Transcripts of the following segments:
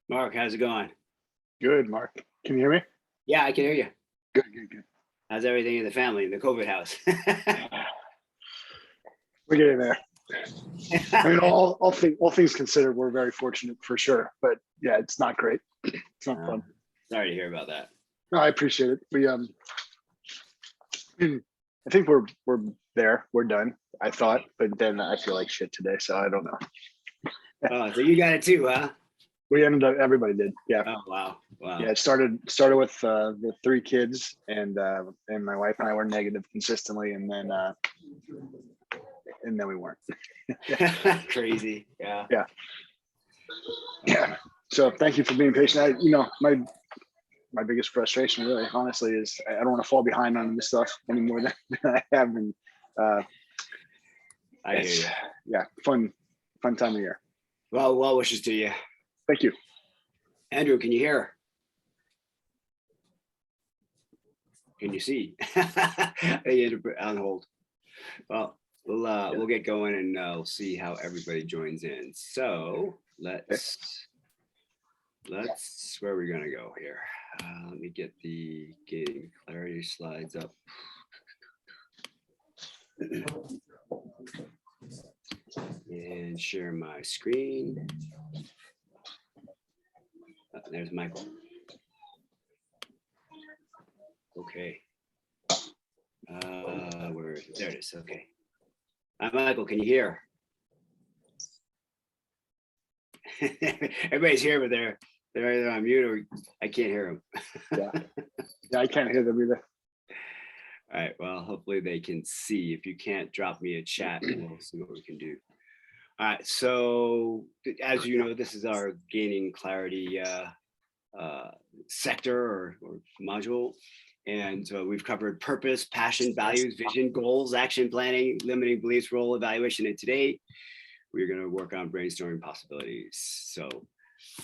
Mark, how's it going? Good, Mark. Can you hear me? Yeah, I can hear you. Good, good. How's everything in the family in the COVID house? We're getting there. I mean, all things considered, we're very fortunate for sure. But yeah, it's not great. It's not fun. Sorry to hear about that. No, I appreciate it. We I think we're there. We're done. I thought, but then I feel like shit today, so I don't know. Oh, so you got it too, huh? We ended up. Everybody did. Yeah. Oh, wow. Yeah. It started with the 3 kids, and my wife and I were negative consistently, and then we weren't. Crazy. Yeah. Yeah. Yeah. So thank you for being patient. My biggest frustration, really, honestly, is I don't want to fall behind on this stuff any more than I have. And I hear you. Yeah, fun time of year. Well wishes to you. Thank you. Andrew, can you hear? Can you see? On hold. Well, we'll get going, and we'll see how everybody joins in. So let's where are we gonna go here? Let me get the gaining clarity slides up. And share my screen. There's Michael. Okay. Where is it? There it is. Okay. Hi, Michael. Can you hear? Everybody's here, but they're either on mute or I can't hear them. Yeah, I can't hear them either. All right. Well, hopefully they can see. If you can't, drop me a chat and we'll see what we can do. All right. So as you know, this is our gaining clarity sector or module. And we've covered purpose, passion, values, vision, goals, action planning, limiting beliefs, role evaluation. And today we're going to work on brainstorming possibilities. So,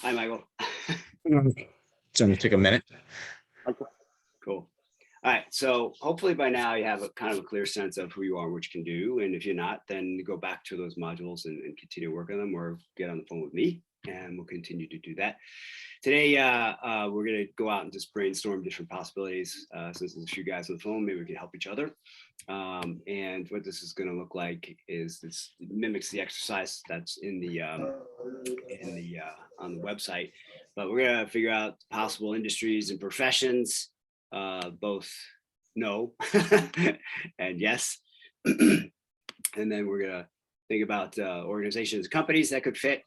hi, Michael. It's going to take a minute. Okay. Cool. All right. So hopefully by now you have a kind of a clear sense of who you are and what you can do. And if you're not, then go back to those modules and continue to work on them, or get on the phone with me and we'll continue to do that. Today, we're going to go out and just brainstorm different possibilities. Since there's a few guys on the phone, maybe we can help each other. And what this is going to look like is this mimics the exercise that's in the on the website. But we're going to figure out possible industries and professions, both no and yes. And then we're going to think about organizations, companies that could fit.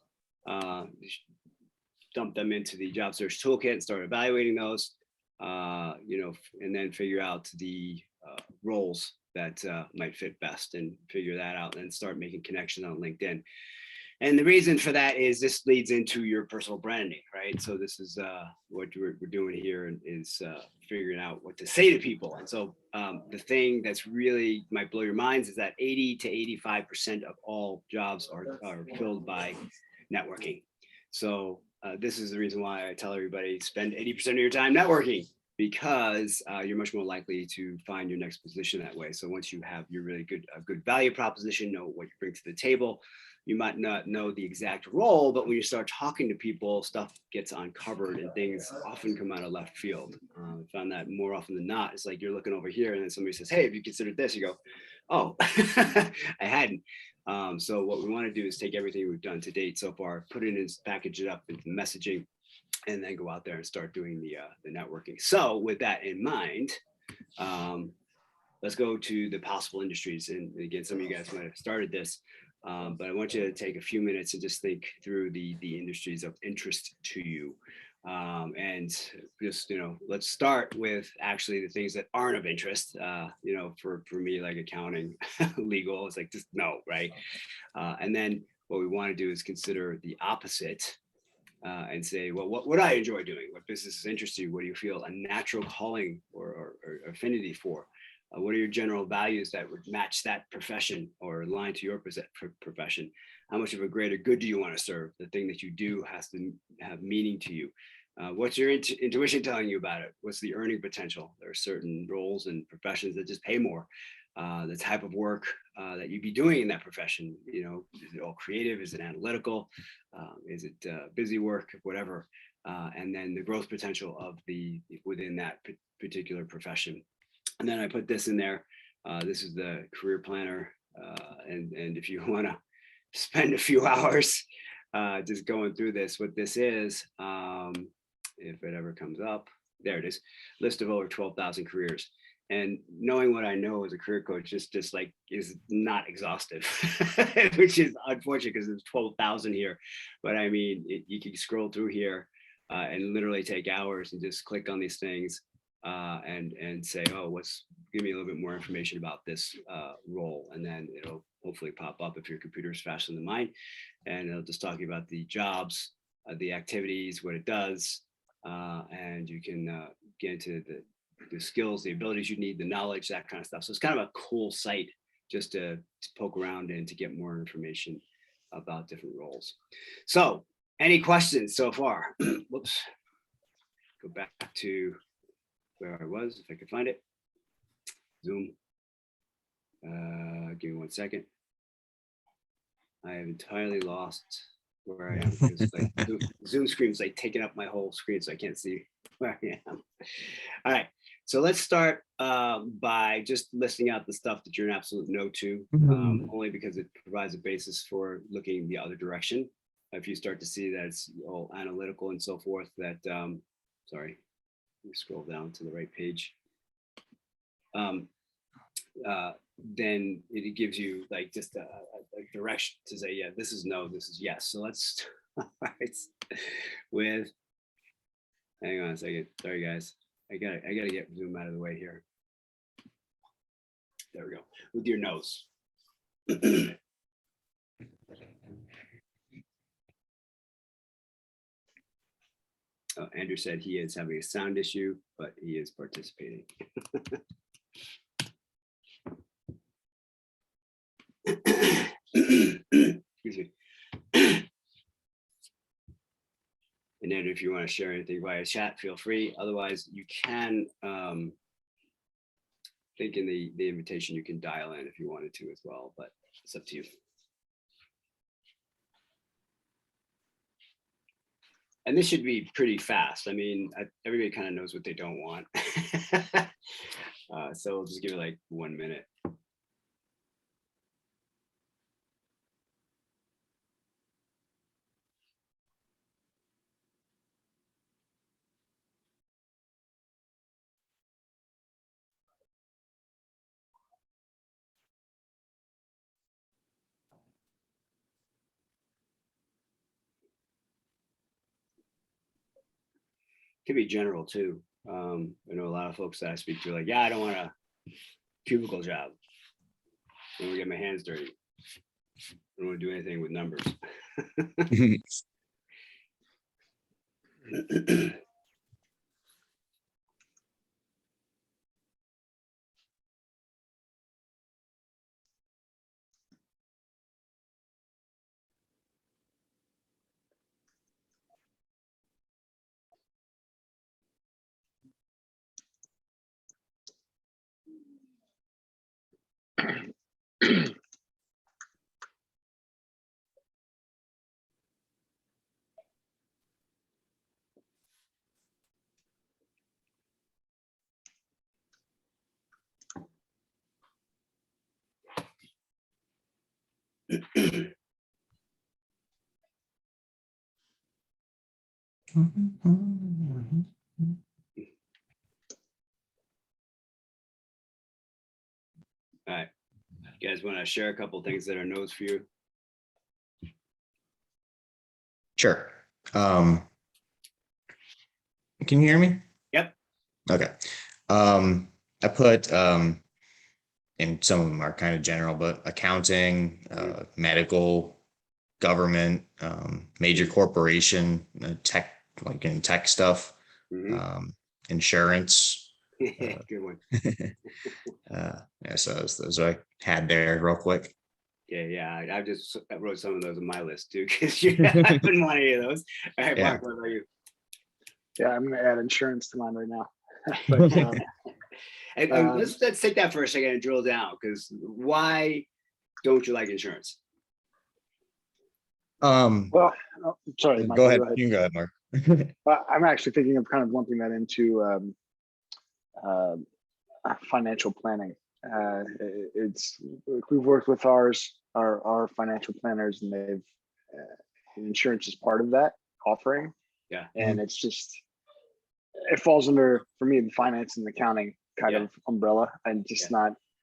Dump them into the job search toolkit and start evaluating those, and then figure out the roles that might fit best and figure that out and start making connections on LinkedIn. And the reason for that is this leads into your personal branding, right? So this is what we're doing here is figuring out what to say to people. And so the thing that's really might blow your minds is that 80 to 85% of all jobs are filled by networking. So this is the reason why I tell everybody spend 80% of your time networking, because you're much more likely to find your next position that way. So once you have your really good value proposition, know what you bring to the table, you might not know the exact role, but when you start talking to people, stuff gets uncovered and things often come out of left field. I found that more often than not, it's like you're looking over here and then somebody says, hey, have you considered this? You go, oh, I hadn't. So what we want to do is take everything we've done to date so far, put it in, package it up into messaging, and then go out there and start doing the networking. So with that in mind, let's go to the possible industries. And again, some of you guys might have started this, but I want you to take a few minutes and just think through the industries of interest to you. And just, let's start with actually the things that aren't of interest. For me, like accounting, legal, it's like, just no, right? And then what we want to do is consider the opposite and say, well, what I enjoy doing, what businesses interest you, what do you feel a natural calling or affinity for? What are your general values that would match that profession or align to your profession? How much of a greater good do you want to serve? The thing that you do has to have meaning to you. What's your intuition telling you about it? What's the earning potential? There are certain roles and professions that just pay more. the type of work that you'd be doing in that profession. You know, is it all creative? Is it analytical? Is it busy work? Whatever. And then the growth potential of within that particular profession. And then I put this in there. This is the career planner. And if you want to spend a few hours just going through this, what this is, if it ever comes up, there it is, list of over 12,000 careers. And knowing what I know as a career coach just like is not exhaustive, which is unfortunate because there's 12,000 here. But I mean, you can scroll through here and literally take hours and just click on these things and say, oh, give me a little bit more information about this role. And then it'll hopefully pop up if your computer is faster than mine. And it'll just talk about the jobs, the activities, what it does. And you can get into the skills, the abilities you need, the knowledge, that kind of stuff. So it's kind of a cool site just to poke around and to get more information about different roles. So any questions so far? Whoops. Go back to where I was, if I could find it. Zoom. Give me 1 second. I have entirely lost where I am. Like Zoom screen's like taking up my whole screen, so I can't see where I am. All right, so let's start by just listing out the stuff that you're an absolute no to, only because it provides a basis for looking the other direction. If you start to see that it's all analytical and so forth, that, sorry, let me scroll down to the right page. Then it gives you like just a direction to say, yeah, this is no, this is yes. So let's start with, hang on a second. Sorry, guys. I gotta get Zoom out of the way here. There we go. With your nose. Andrew said he is having a sound issue, but he is participating. Excuse me. And then if you want to share anything via chat, feel free. Otherwise, you can, I think in the invitation, you can dial in if you wanted to as well, but it's up to you. And this should be pretty fast. I mean, everybody kind of knows what they don't want. So we'll just give it like 1 minute. Could be general too. I know a lot of folks that I speak to, like, yeah, I don't want a cubicle job. I don't want to get my hands dirty. I don't want to do anything with numbers. All right, you guys want to share a couple things that are no's for you? Sure. Can you hear me? Yep. Okay. I put and some of them are kind of general, but accounting, medical, government, major corporation, tech, like in tech stuff, insurance. Good one. Yeah, so those I had there real quick. Yeah. I wrote some of those on my list too, because you haven't wanted any of those. All right, Yeah. Mark, what about you? Yeah, I'm going to add insurance to mine right now. But, Let's take that for a second and drill down, because why don't you like insurance? Well, sorry, Michael, go ahead. You can go ahead, Mark. I'm actually thinking of kind of lumping that into financial planning. It's we've worked with our financial planners, and they've insurance is part of that offering. Yeah. And it's just, it falls under, for me, the finance and accounting kind of umbrella, and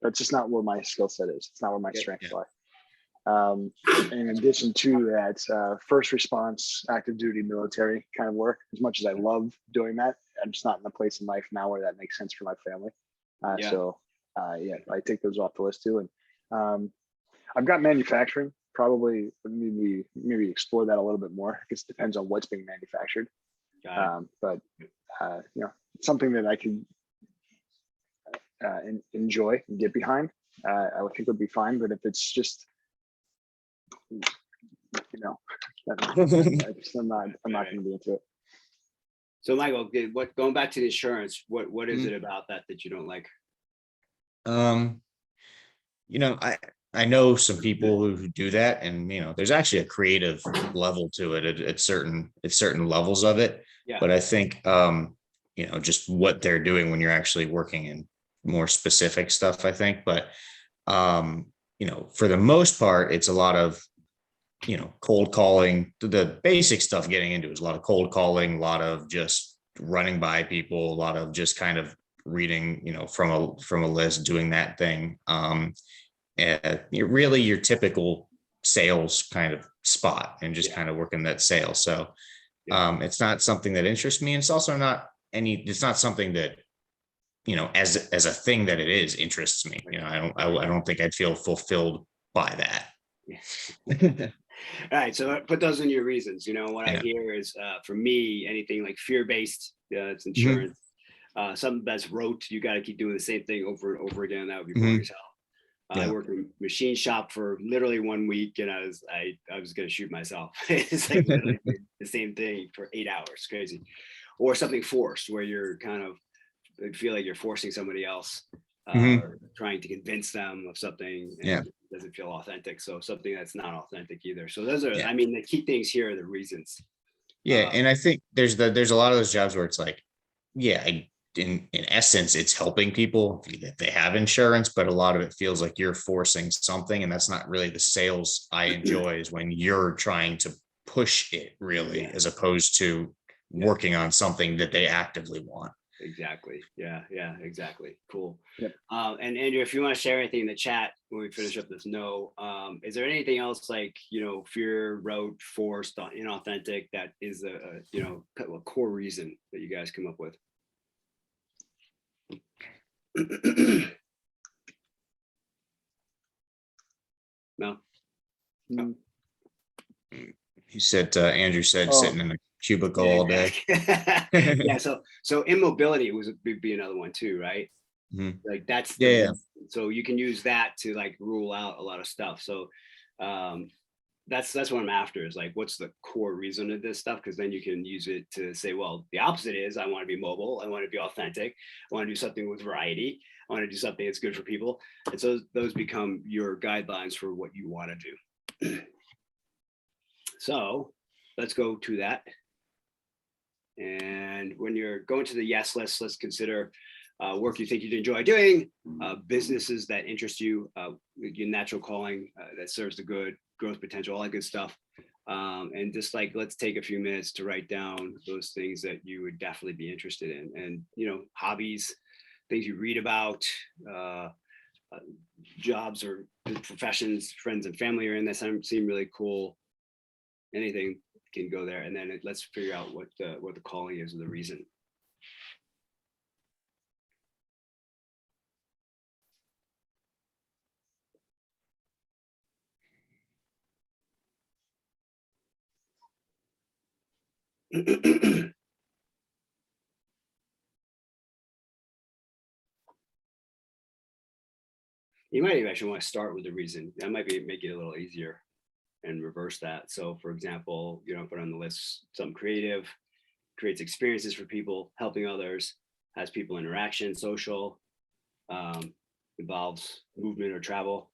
that's just not where my skill set is. It's not where my strengths lie. In addition to that, first response, active duty, military kind of work, as much as I love doing that, I'm just not in a place in life now where that makes sense for my family. So I take those off the list too. And I've got manufacturing, probably maybe explore that a little bit more, because it depends on what's being manufactured. But it's something that I can enjoy and get behind. I would think would be fine. But if it's just, I'm not going to be into it. So Michael, going back to the insurance, what is it about that you don't like? I know some people who do that, and there's actually a creative level to it at certain levels of it. Yeah. But I think just what they're doing when you're actually working in more specific stuff, I think. But for the most part, it's a lot of cold calling. The basic stuff getting into is a lot of cold calling, a lot of just running by people, a lot of just kind of reading from a list, doing that thing. Really your typical sales kind of spot, and just kind of working that sale. So it's not something that interests me, and it's also not something that as a thing that it is interests me. I don't think I'd feel fulfilled by that. All right, so put those in your reasons. What I hear is, for me, anything like fear-based, it's insurance. Something that's rote, you got to keep doing the same thing over and over again. That would be boring as hell. I worked in a machine shop for literally 1 week, and I was going to shoot myself. It's like literally the same thing for 8 hours, crazy. Or something forced, where you're kind of feel like you're forcing somebody else, or trying to convince them of something, and it doesn't feel authentic. So something that's not authentic either. So those are, the key things here are the reasons. And I think there's a lot of those jobs where it's like, in essence, it's helping people if they have insurance, but a lot of it feels like you're forcing something, and that's not really the sales I enjoy, is when you're trying to push it really, as opposed to working on something that they actively want. Exactly. Yeah, exactly. Cool. Yep. And Andrew, if you want to share anything in the chat when we finish up this is there anything else like, fear, rote, forced, inauthentic, that is a core reason that you guys come up with? No. He said, Andrew said, sitting in a cubicle all day. So immobility would be another one too, right? Like that's so you can use that to like rule out a lot of stuff. So that's what I'm after, is like, what's the core reason of this stuff? Because then you can use it to say, well, the opposite is I want to be mobile, I want to be authentic, I want to do something with variety, I want to do something that's good for people. And so those become your guidelines for what you want to do. So let's go to that. And when you're going to the yes list, let's consider work you think you'd enjoy doing, businesses that interest you, your natural calling that serves the good, growth potential, all that good stuff. And just like, let's take a few minutes to write down those things that you would definitely be interested in. And, hobbies, things you read about, jobs or professions, friends and family are in this seem really cool. Anything can go there. And then let's figure out what the calling is or the reason. You might even actually want to start with the reason. That might make it a little easier, and reverse that. So for example, put on the list something creative, creates experiences for people, helping others, has people interaction, social, involves movement or travel.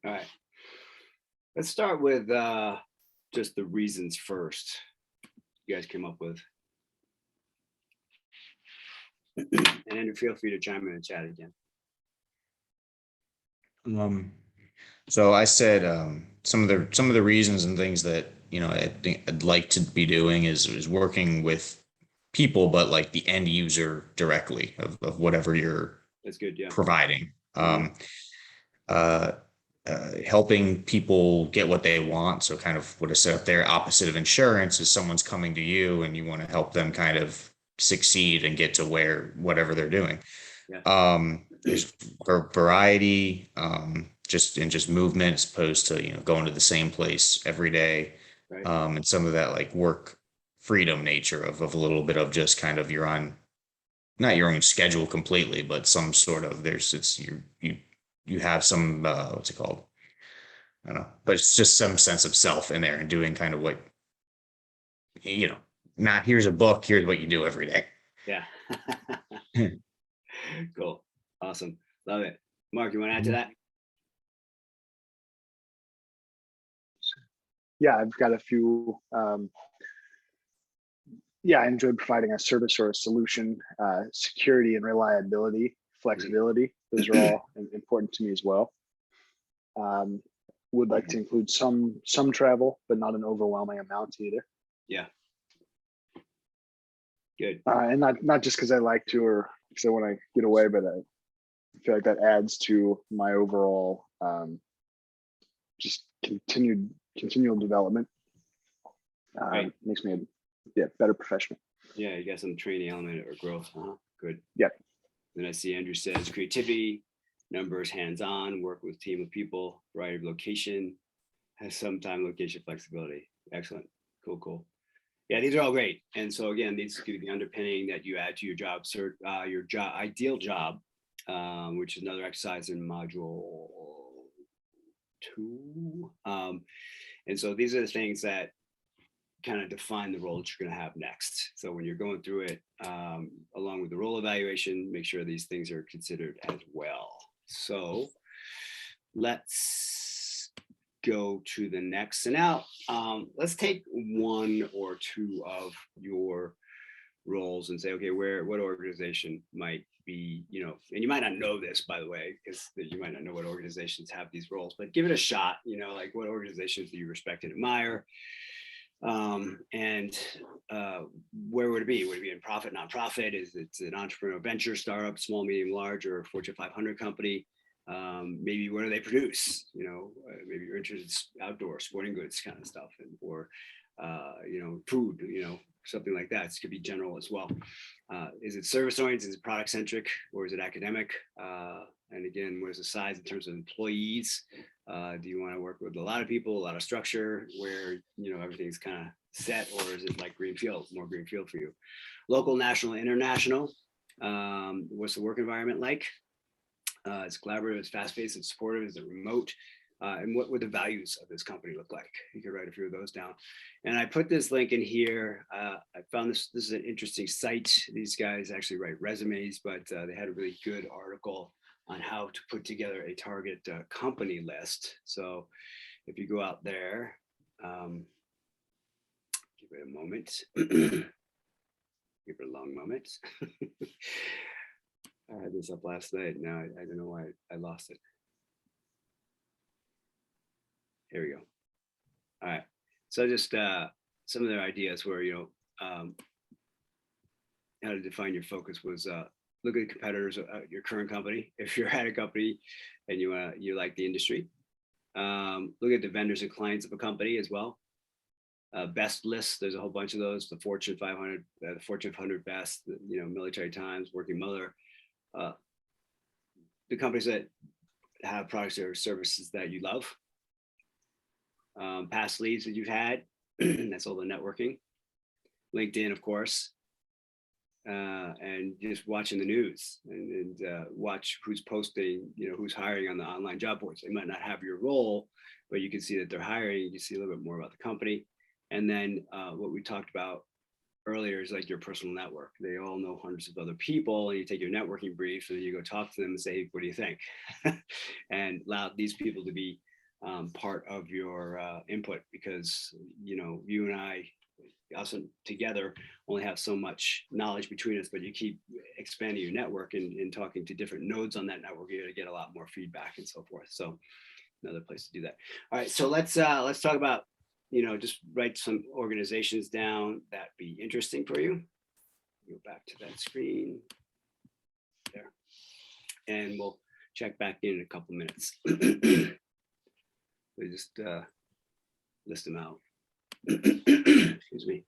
All right, let's start with just the reasons first you guys came up with. And Andrew, feel free to chime in the chat again. So I said some of the reasons and things that I think I'd like to be doing is working with people, but like the end user directly of whatever you're That's good. Yeah. providing. Helping people get what they want. So kind of what I said up there, opposite of insurance is someone's coming to you and you want to help them kind of succeed and get to whatever they're doing. Yeah. There's variety, just movement as opposed to going to the same place every day. Right. And some of that like work freedom nature of a little bit of just kind of not your own schedule completely, but some sort of you have some what's it called? I don't know, but it's just some sense of self in there and doing kind of what not here's a book, here's what you do every day. Yeah. Cool. Awesome. Love it. Mark, you want to add to that? Yeah, I've got a few. I enjoy providing a service or a solution, security and reliability, flexibility. Those are all important to me as well. Would like to include some travel, but not an overwhelming amount either. Yeah. Good. And not just because I like to or because I want to get away, but I feel like that adds to my overall just continual development. Right. Makes me a better professional. Yeah, you got some training element or growth. Good. Yep. Then I see Andrew says creativity, numbers, hands-on, work with team of people, variety of location, has some time location flexibility. Excellent. Cool. Yeah, these are all great. And so again, these could be the underpinning that you add to your job search, your job ideal job, which is another exercise in module 2. And so these are the things that kind of define the role that you're going to have next. So when you're going through it, along with the role evaluation, make sure these things are considered as well. So let's go to the next. So now let's take one or two of your roles and say, okay, what organization might be, and you might not know this, by the way, because you might not know what organizations have these roles, but give it a shot, like what organizations do you respect and admire? And where would it be? Would it be in profit, nonprofit? Is it an entrepreneurial venture, startup, small, medium, large, or Fortune 500 company? Maybe what do they produce? Maybe you're interested in outdoor sporting goods kind of stuff, or food, something like that. It could be general as well. Is it service oriented? Is it product centric, or is it academic? And again, what is the size in terms of employees? Do you want to work with a lot of people, a lot of structure, where everything's kind of set, or is it like greenfield, more greenfield for you? Local, national, international. What's the work environment like? It's collaborative, it's fast-paced, it's supportive, is it remote? And what would the values of this company look like? You could write a few of those down. And I put this link in here. I found this is an interesting site. These guys actually write resumes, but they had a really good article on how to put together a target company list. So if you go out there, give it a moment. Give it a long moment. I had this up last night. Now I don't know why I lost it. Here we go. All right. So just some of their ideas were, how to define your focus was look at the competitors at your current company. If you're at a company and you like the industry, look at the vendors and clients of a company as well. Best lists. There's a whole bunch of those. The Fortune 500, the Fortune 100 best. Military Times, Working Mother. The companies that have products or services that you love. Past leads that you've had. That's all the networking. LinkedIn, of course. And just watching the news and watch who's posting, who's hiring on the online job boards. They might not have your role, but you can see that they're hiring. You can see a little bit more about the company. And then what we talked about earlier is like your personal network. They all know hundreds of other people, and you take your networking brief and then you go talk to them and say, what do you think? And allow these people to be part of your input, because you and I also together only have so much knowledge between us, but you keep expanding your network and talking to different nodes on that network, you're going to get a lot more feedback and so forth. So another place to do that. All right, so let's talk about, just write some organizations down that'd be interesting for you. Go back to that screen there, and we'll check back in a couple minutes. We just list them out. Excuse me.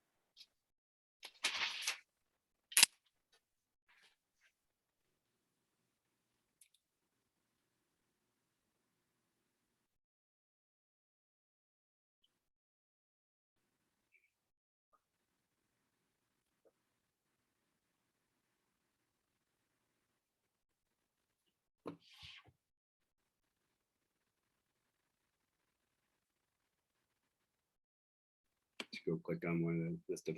Go click on one of the list of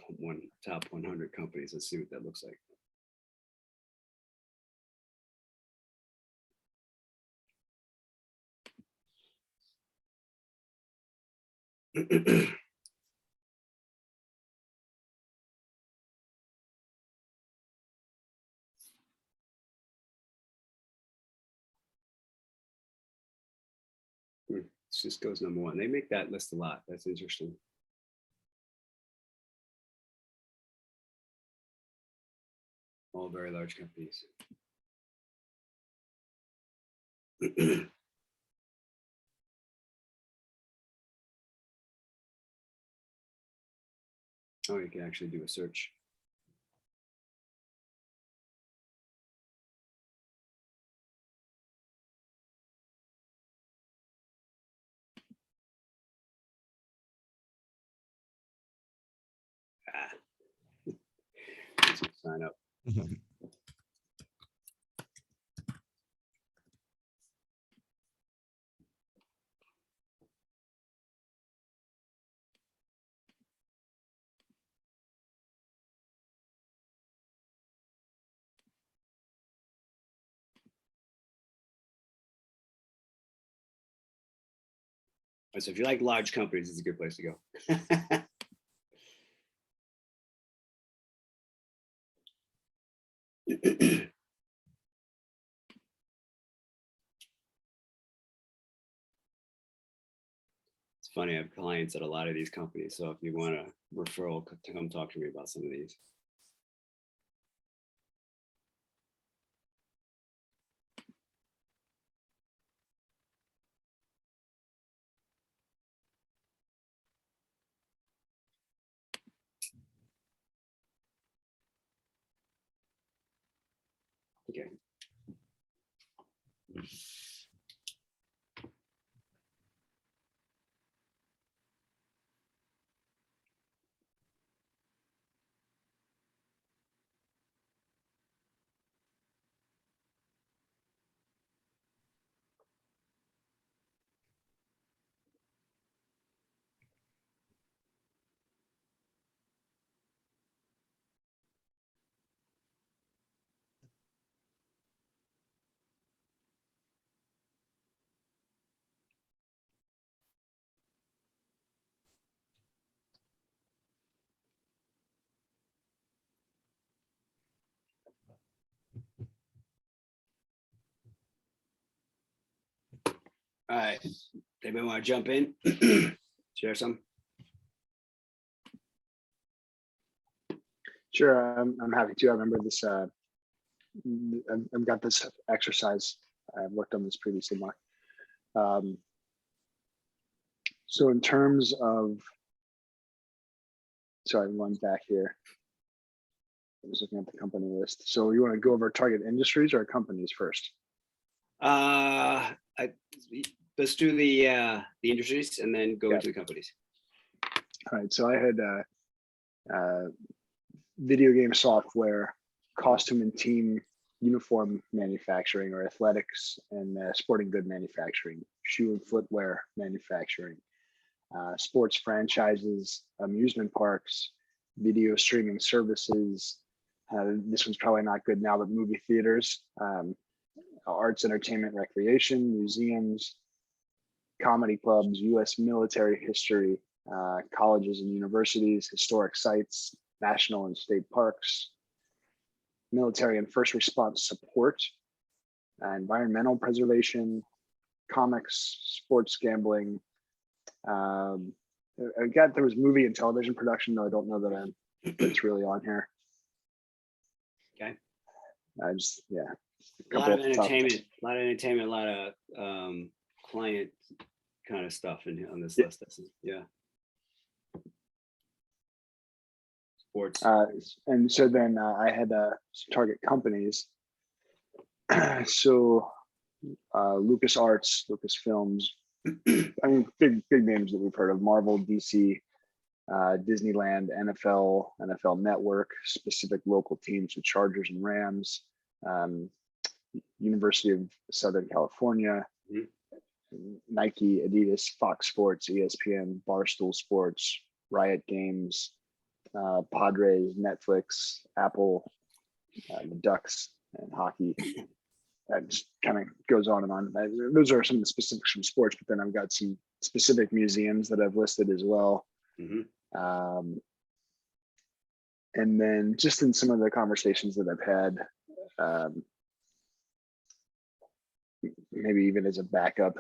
top 100 companies and see what that looks like. Cisco's number one. They make that list a lot. That's interesting. All very large companies. Oh, you can actually do a search. Sign up. So if you like large companies, it's a good place to go. funny. I have clients at a lot of these companies. So if you want a referral, to come talk to me about some of these. Okay. All right. Anybody want to jump in? Share some? Sure, I'm happy to. I remember this. I've got this exercise. I've worked on this previously, Mark. So in terms of, sorry, I'm going back here. I was looking at the company list. So you want to go over target industries or companies first? Let's do the industries and then go into the companies. All right. So I had video game software, costume and team uniform manufacturing or athletics and sporting good manufacturing, shoe and footwear manufacturing, sports franchises, amusement parks, video streaming services. This one's probably not good now, but movie theaters, arts, entertainment, recreation, museums, comedy clubs, U.S. military history, colleges and universities, historic sites, national and state parks, military and first response support, environmental preservation, comics, sports gambling. There was movie and television production, though I don't know that it's really on here. Okay. A lot of entertainment, a lot of client kind of stuff on this list. Yeah. Sports. And so then I had target companies. So LucasArts, Lucasfilms, I mean, big names that we've heard of: Marvel, DC, Disneyland, NFL Network, specific local teams, the Chargers and Rams, University of Southern California, Nike, Adidas, Fox Sports, ESPN, Barstool Sports, Riot Games, Padres, Netflix, Apple, the Ducks, and hockey. That just kind of goes on and on. Those are some of the specifics from sports, but then I've got some specific museums that I've listed as well. And then just in some of the conversations that I've had, maybe even as a backup,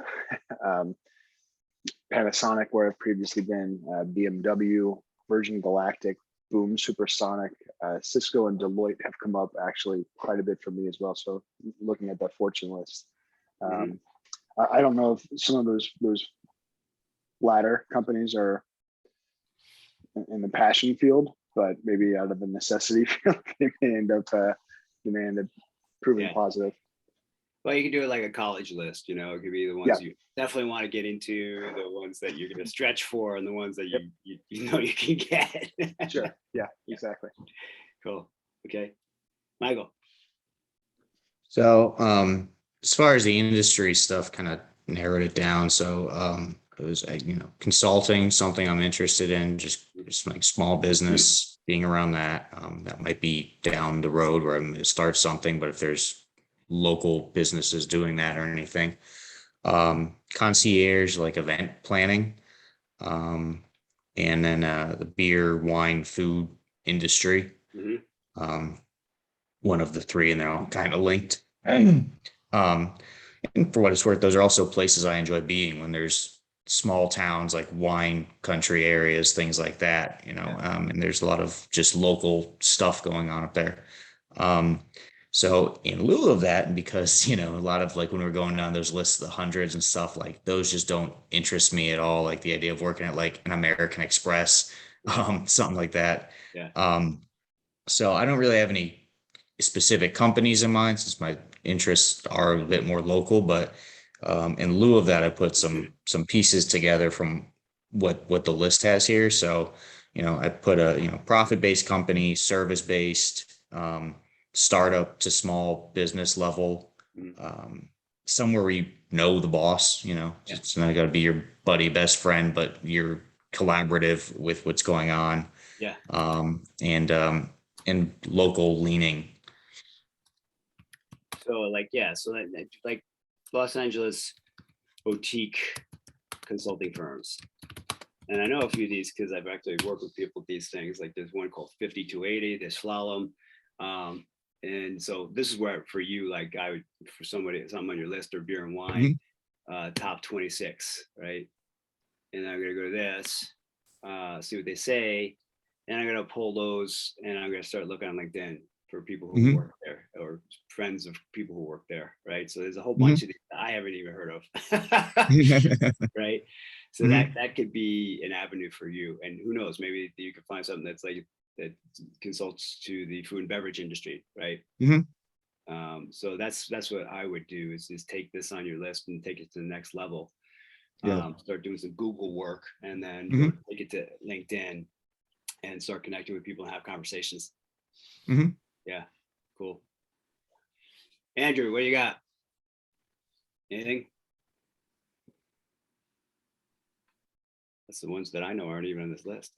Panasonic, where I've previously been, BMW, Virgin Galactic, Boom Supersonic, Cisco and Deloitte have come up actually quite a bit for me as well. So looking at that fortune list, I don't know if some of those latter companies are in the passion field, but maybe out of the necessity field, they may end up proving positive. Well, you can do it like a college list, it could be the ones you definitely want to get into, the ones that you're going to stretch for, and the ones that you know you can get. Sure. Yeah, exactly. Cool. Okay. Michael. So as far as the industry stuff, kind of narrowed it down. So it was, consulting, something I'm interested in, just like small business, being around that. That might be down the road where I'm going to start something, but if there's local businesses doing that or anything, concierge, like event planning, and then the beer, wine, food industry. One of the three, and they're all kind of linked. And for what it's worth, those are also places I enjoy being when there's small towns, like wine country areas, things like that, and there's a lot of just local stuff going on up there. Um, so in lieu of that, and because, a lot of like when we're going down those lists, the hundreds and stuff, like those just don't interest me at all. Like the idea of working at like an American Express, something like that. Yeah. So I don't really have any specific companies in mind since my interests are a bit more local, but in lieu of that, I put some pieces together from what the list has here. So, I put a profit-based company, service-based, startup to small business level, Mhm. somewhere where you know the boss. Yeah. It's not got to be your buddy, best friend, but you're collaborative with what's going on, Yeah. and local leaning. So like, yeah, so like Los Angeles boutique consulting firms. And I know a few of these because I've actually worked with people with these things. Like there's one called 5280, there's Slalom. And so this is where for you, like I would, for somebody, something on your list or beer and wine, top 26, right? And I'm gonna go to this, see what they say. And I'm gonna pull those and I'm gonna start looking on LinkedIn for people who Mhm. work there or friends of people who work there, right? So there's a whole Mhm. bunch of these that I haven't even heard of, Mhm. right? So that could be an avenue for you. And who knows, maybe you could find something that's like that consults to the food and beverage industry, right? Mhm. So that's what I would do is take this on your list and take it to the next level. Yeah. Start doing some Google work and then go Mhm. take it to LinkedIn and start connecting with people and have conversations. Mhm. Yeah, cool. Andrew, what do you got? Anything? That's the ones that I know aren't even on this list.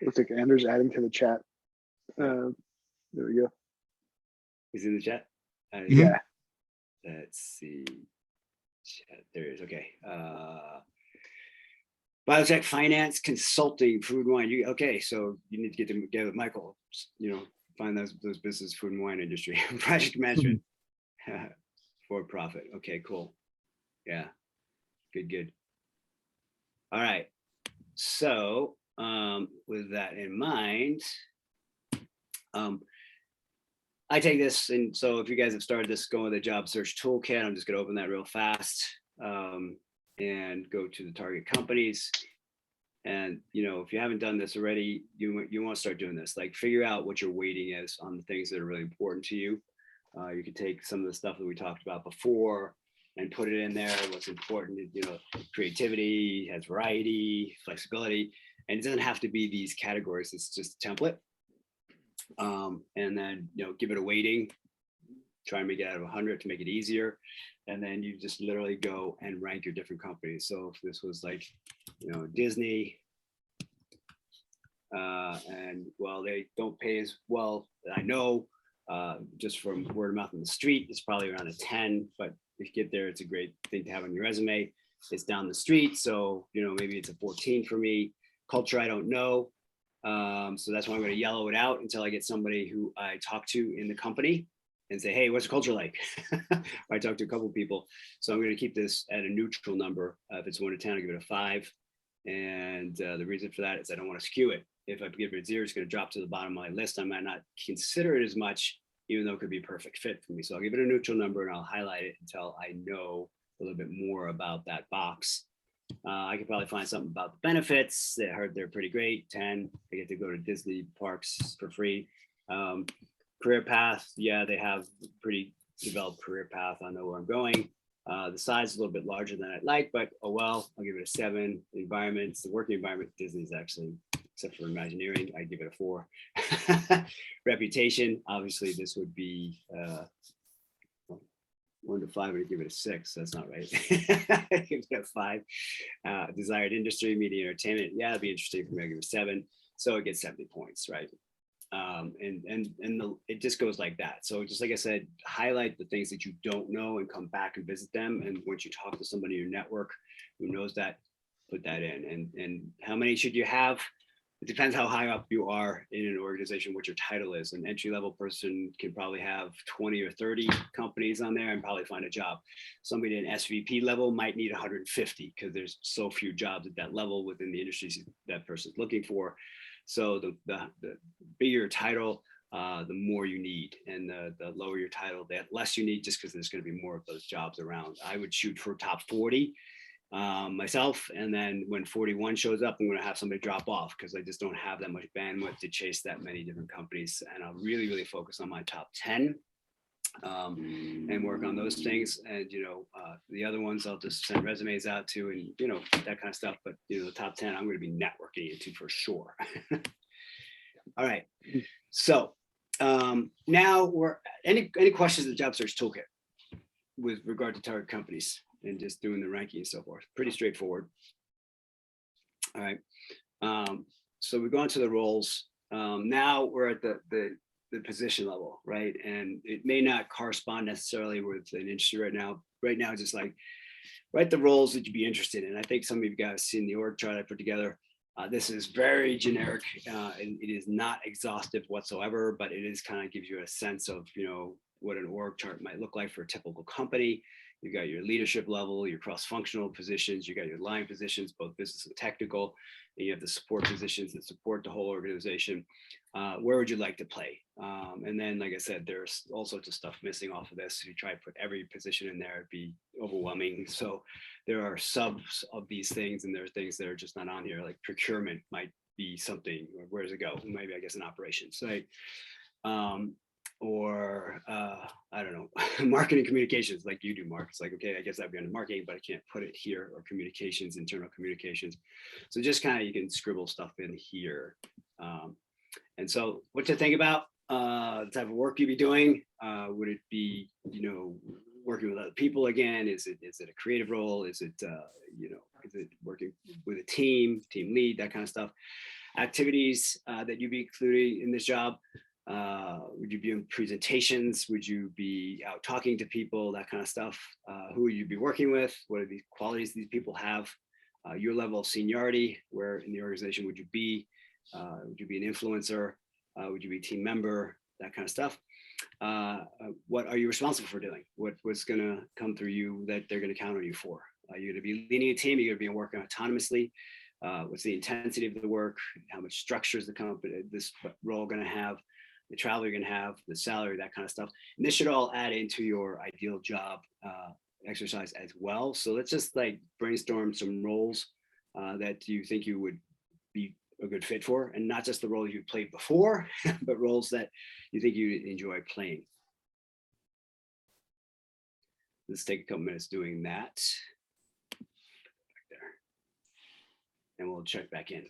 Looks like Andrew's adding to the chat. There we go. He's in the chat. Mhm. Yeah. Let's see. Chat. There it is. Okay. Biotech, finance, consulting, food, and wine. Okay, so you need to get together with Michael. Find those business, food and wine industry, project management, for profit. Okay, cool. Yeah, good. All right. So with that in mind, I take this, and so if you guys have started this going with the job search toolkit, I'm just going to open that real fast and go to the target companies. And if you haven't done this already, you want to start doing this. Like figure out what your weighting is on the things that are really important to you. You could take some of the stuff that we talked about before and put it in there. What's important, creativity, has variety, flexibility, and it doesn't have to be these categories. It's just a template. And then give it a weighting. Try and make it out of 100 to make it easier. And then you just literally go and rank your different companies. So if this was like, Disney, and well, they don't pay as well. I know, just from word of mouth on the street, it's probably around a 10, but if you get there, it's a great thing to have on your resume. It's down the street. So, maybe it's a 14 for me. Culture, I don't know. So that's why I'm going to yellow it out until I get somebody who I talk to in the company and say, hey, what's the culture like? I talked to a couple of people. So I'm going to keep this at a neutral number. If it's 1 to 10, I'll give it a 5. And the reason for that is I don't want to skew it. If I give it a 0, it's going to drop to the bottom of my list. I might not consider it as much, even though it could be a perfect fit for me. So I'll give it a neutral number and I'll highlight it until I know a little bit more about that box. I could probably find something about the benefits. I heard they're pretty great. 10, I get to go to Disney parks for free. Career path, yeah, they have pretty developed career path. I know where I'm going. The size is a little bit larger than I'd like, but oh well, I'll give it a 7. Environments, the working environment, Disney's actually, except for Imagineering, I'd give it a 4. Reputation, obviously this would be 1 to 5, I'd give it a 6. That's not right. Give it a 5. Desired industry, media, entertainment. Yeah, it'd be interesting for me. I give it a 7. So it gets 70 points, right? It just goes like that. So just like I said, highlight the things that you don't know and come back and visit them. And once you talk to somebody in your network who knows that, put that in. And how many should you have? it depends how high up you are in an organization, what your title is. An entry-level person can probably have 20 or 30 companies on there and probably find a job. Somebody at an SVP level might need 150 because there's so few jobs at that level within the industries that person's looking for. So the bigger your title, the more you need, and the lower your title, the less you need, just because there's going to be more of those jobs around. I would shoot for top 40 myself, and then when 41 shows up, I'm going to have somebody drop off because I just don't have that much bandwidth to chase that many different companies, and I'll really focus on my top 10 and work on those things. And the other ones I'll just send resumes out to, and that kind of stuff. But the top 10 I'm going to be networking into for sure. All right, so now we're any questions in the job search toolkit with regard to target companies and just doing the ranking and so forth. Pretty straightforward. All right. So we go into the roles. Now we're at the position level, right? And it may not correspond necessarily with an industry right now. Right now, just like write the roles that you'd be interested in. I think some of you guys seen the org chart I put together. This is very generic, and it is not exhaustive whatsoever, but it is kind of gives you a sense of what an org chart might look like for a typical company. You've got your leadership level, your cross-functional positions, you got your line positions, both business and technical, and you have the support positions that support the whole organization. Where would you like to play? And then, like I said, there's all sorts of stuff missing off of this. If you try to put every position in there, it'd be overwhelming. So there are subs of these things, and there are things that are just not on here, like procurement might be something, or where does it go? Maybe, I guess, an operations site. Or I don't know, marketing communications, like you do, Mark. It's like, okay, I guess I'd be under marketing, but I can't put it here, or communications, internal communications. So just kind of, you can scribble stuff in here. And so what to think about, the type of work you'd be doing. Would it be, working with other people again? Is it a creative role? Is it, is it working with a team lead, that kind of stuff? Activities that you'd be including in this job. Would you be in presentations? Would you be out talking to people, that kind of stuff? Who would you be working with? What are the qualities these people have? Your level of seniority, where in the organization would you be? Would you be an influencer? Would you be a team member? That kind of stuff. What are you responsible for doing? What's going to come through you that they're going to count on you for? Are you going to be leading a team? Are you going to be working autonomously? What's the intensity of the work? How much structure is the company, this role going to have? The travel you're going to have, the salary, that kind of stuff. And this should all add into your ideal job exercise as well. So let's just like brainstorm some roles that you think you would be a good fit for, and not just the roles you've played before, but roles that you think you enjoy playing. Let's take a couple minutes doing that. Back there. And we'll check back in.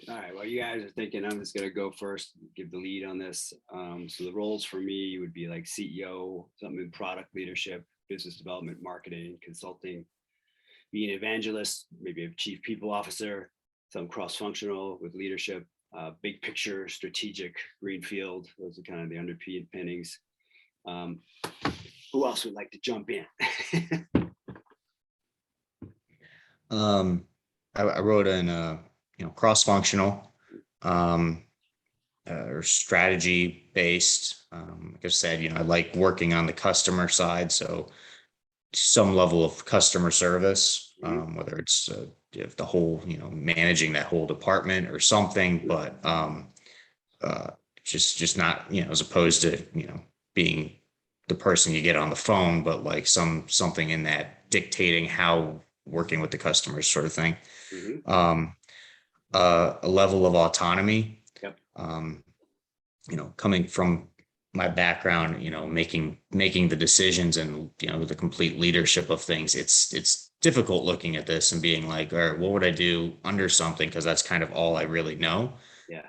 All right, well, you guys are thinking I'm just gonna go first, give the lead on this. So the roles for me would be like CEO, something in product leadership, business development, marketing, consulting, be an evangelist, maybe a chief people officer, some cross-functional with leadership, big picture, strategic, greenfield. Those are kind of the underpinnings. Who else would like to jump in? I wrote in cross-functional, or strategy based. Like I said, I like working on the customer side, so some level of customer service, whether it's if the whole, managing that whole department or something, but just not, as opposed to, being the person you get on the phone, but like something in that dictating how working with the customers sort of thing. Mhm. A level of autonomy, Yep. coming from my background, making the decisions and, the complete leadership of things. It's difficult looking at this and being like, all right, what would I do under something? Because that's kind of all I really know. Yeah.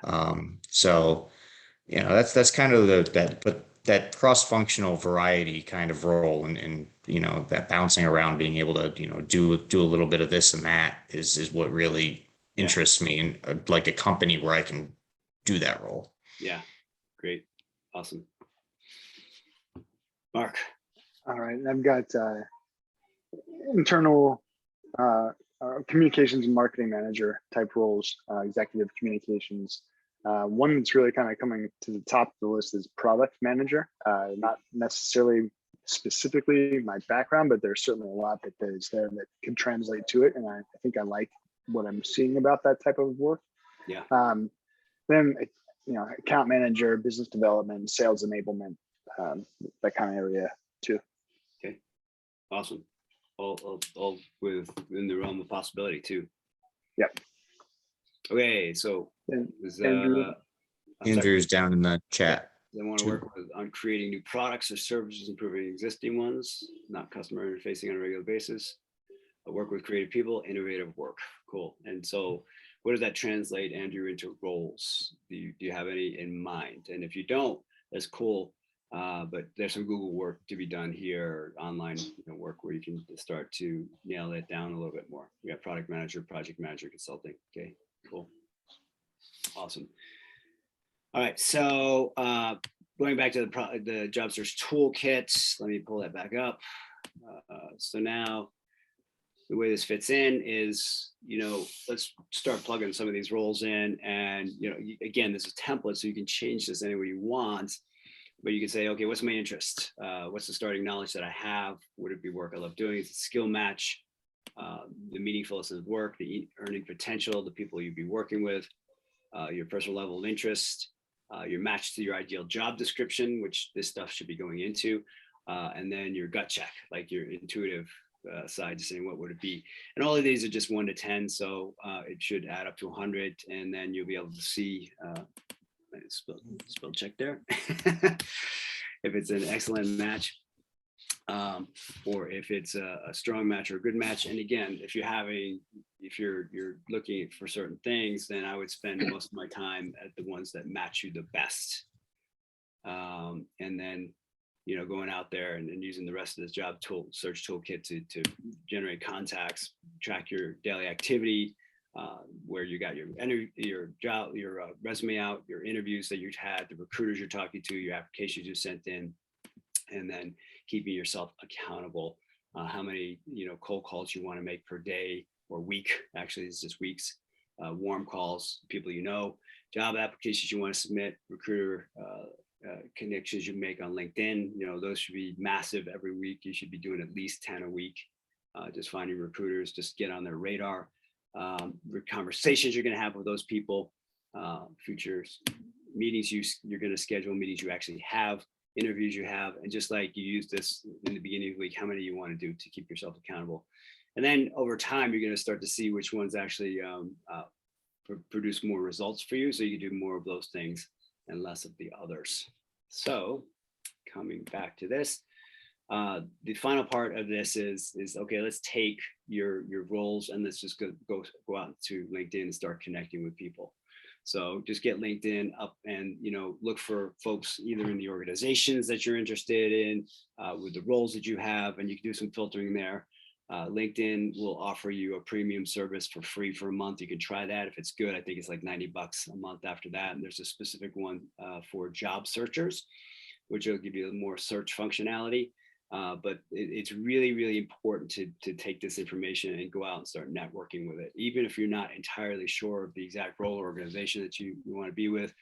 So, that's kind of but that cross-functional variety kind of role and that bouncing around, being able to, do a little bit of this and that is what really Yeah. interests me, and like a company where I can do that role. Yeah. Great. Awesome. Mark. All right, and I've got internal communications and marketing manager type roles, executive communications. One that's really kind of coming to the top of the list is product manager. Not necessarily specifically my background, but there's certainly a lot that is there that can translate to it. And I think I like what I'm seeing about that type of work. Yeah. Then, account manager, business development, sales enablement, that kind of area too. Okay. Awesome. All within the realm of possibility too. Yep. Okay, so And is Andrew? Andrew's down in the chat. They want to work on creating new products or services, improving existing ones, not customer interfacing on a regular basis. Work with creative people, innovative work. Cool. And so what does that translate, Andrew, into roles? Do you have any in mind? And if you don't, that's cool. But there's some Google work to be done here, online work where you can start to nail it down a little bit more. We got product manager, project manager, consulting. Okay, cool. Awesome. All right, so going back to the job search toolkit, let me pull that back up. So now the way this fits in is, let's start plugging some of these roles in, and again, this is a template, so you can change this any way you want. But you can say, okay, what's my interest? What's the starting knowledge that I have? Would it be work I love doing? It's a skill match, the meaningfulness of work, the earning potential, the people you'd be working with, your personal level of interest, your match to your ideal job description, which this stuff should be going into, and then your gut check, like your intuitive side, to saying what would it be. And all of these are just 1 to 10, so it should add up to 100, and then you'll be able to see spell check there if it's an excellent match, or if it's a strong match or a good match. And again, if you're looking for certain things, then I would spend most of my time at the ones that match you the best, and then going out there and using the rest of this job search toolkit to generate contacts, track your daily activity, where you got your job, your resume out, your interviews that you've had, the recruiters you're talking to, your applications you sent in, and then keeping yourself accountable. How many cold calls you want to make per day or week? Actually, it's just weeks. Warm calls, people job applications you want to submit, recruiter connections you make on LinkedIn. Those should be massive every week. You should be doing at least 10 a week. Just finding recruiters, just get on their radar. Conversations you're going to have with those people, future meetings you're going to schedule, meetings you actually have, interviews you have, and just like you use this in the beginning of the week, how many you want to do to keep yourself accountable. And then over time, you're going to start to see which ones actually produce more results for you, so you can do more of those things and less of the others. So coming back to this, the final part of this is okay, let's take your roles and let's just go out to LinkedIn and start connecting with people. So just get LinkedIn up and, look for folks either in the organizations that you're interested in, with the roles that you have, and you can do some filtering there. LinkedIn will offer you a premium service for free for a month. You can try that. If it's good, I think it's like $90 a month after that. And there's a specific one for job searchers, which will give you more search functionality. But it's really, really important to take this information and go out and start networking with it. Even if you're not entirely sure of the exact role or organization that you want to be with,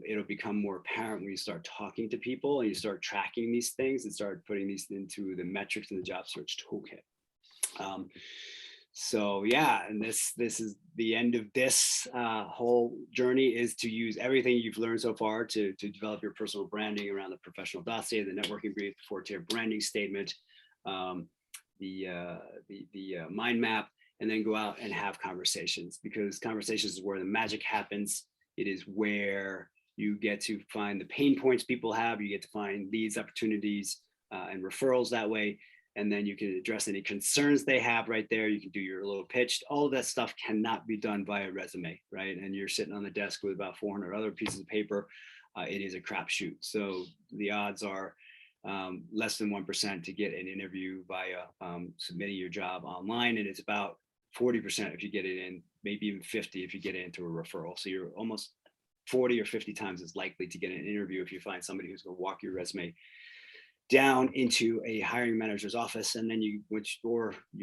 it'll become more apparent when you start talking to people and you start tracking these things and start putting these into the metrics in the job search toolkit. So yeah, and this is the end of this whole journey, is to use everything you've learned so far to develop your personal branding around the professional dossier, the networking brief, the 4-tier branding statement, the mind map, and then go out and have conversations, because conversations is where the magic happens. It is where you get to find the pain points people have. You get to find leads, opportunities, and referrals that way. And then you can address any concerns they have right there. You can do your little pitch. All of that stuff cannot be done via resume, right? And you're sitting on the desk with about 400 other pieces of paper. It is a crapshoot. So the odds are less than 1% to get an interview via submitting your job online. And it's about 40% if you get it in, maybe even 50 if you get it into a referral. So you're almost 40 or 50 times as likely to get an interview if you find somebody who's going to walk your resume down into a hiring manager's office, and then you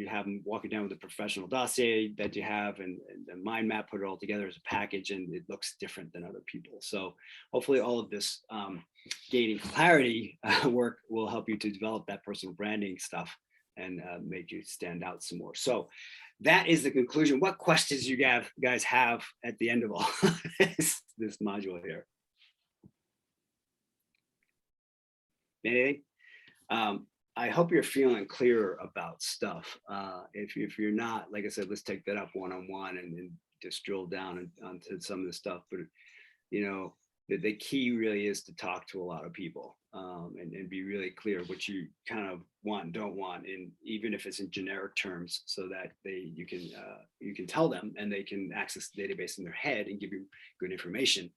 have them walk it down with a professional dossier that you have and the mind map, put it all together as a package, and it looks different than other people. So hopefully all of this gaining clarity work will help you to develop that personal branding stuff and make you stand out some more. So that is the conclusion. What questions you guys have at the end of all this module here? Anything? I hope you're feeling clearer about stuff. If you're not, like I said, let's take that up one-on-one and just drill down onto some of the stuff. But the key really is to talk to a lot of people and be really clear what you kind of want and don't want, and even if it's in generic terms, so that you can tell them and they can access the database in their head and give you good information.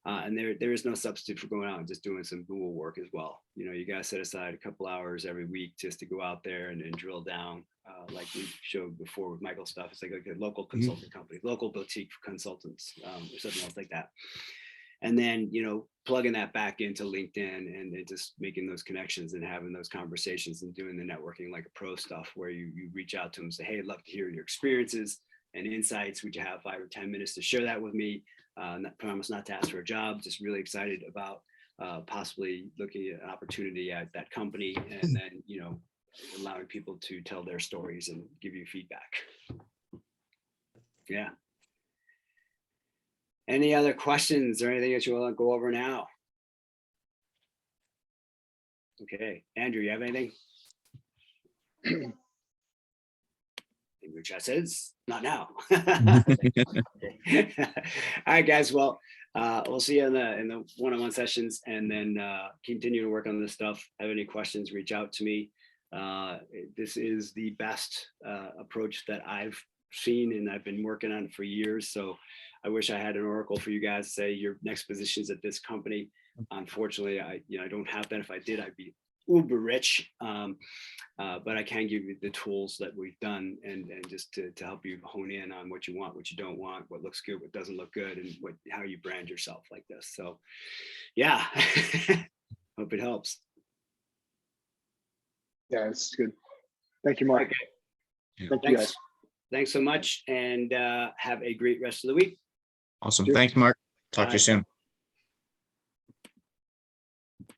And there is no substitute for going out and just doing some Google work as well. You got to set aside a couple hours every week just to go out there and drill down, like we showed before with Michael's stuff. It's like a local consulting company, local boutique consultants, or something else like that. And then, plugging that back into LinkedIn and just making those connections and having those conversations and doing the networking like a pro stuff, where you reach out to them and say, hey, I'd love to hear your experiences and insights. Would you have 5 or 10 minutes to share that with me? Promise not to ask for a job, just really excited about possibly looking at an opportunity at that company, and then, allowing people to tell their stories and give you feedback. Yeah. Any other questions or anything that you want to go over now? Okay, Andrew, you have anything? Your chat says not now. All right, guys. Well, we'll see you in the one-on-one sessions, and then continue to work on this stuff. Have any questions, reach out to me. This is the best approach that I've seen, and I've been working on it for years. So I wish I had an oracle for you guys to say your next position's at this company. Unfortunately, I don't have that. If I did, I'd be uber rich. But I can give you the tools that we've done and just to help you hone in on what you want, what you don't want, what looks good, what doesn't look good, and how you brand yourself like this. So yeah, hope it helps. Yeah, it's good. Thank you, Mark. Okay. Thank you, guys. Thanks so much, and have a great rest of the week. Awesome. Thanks, Mark. Talk to you Bye. soon.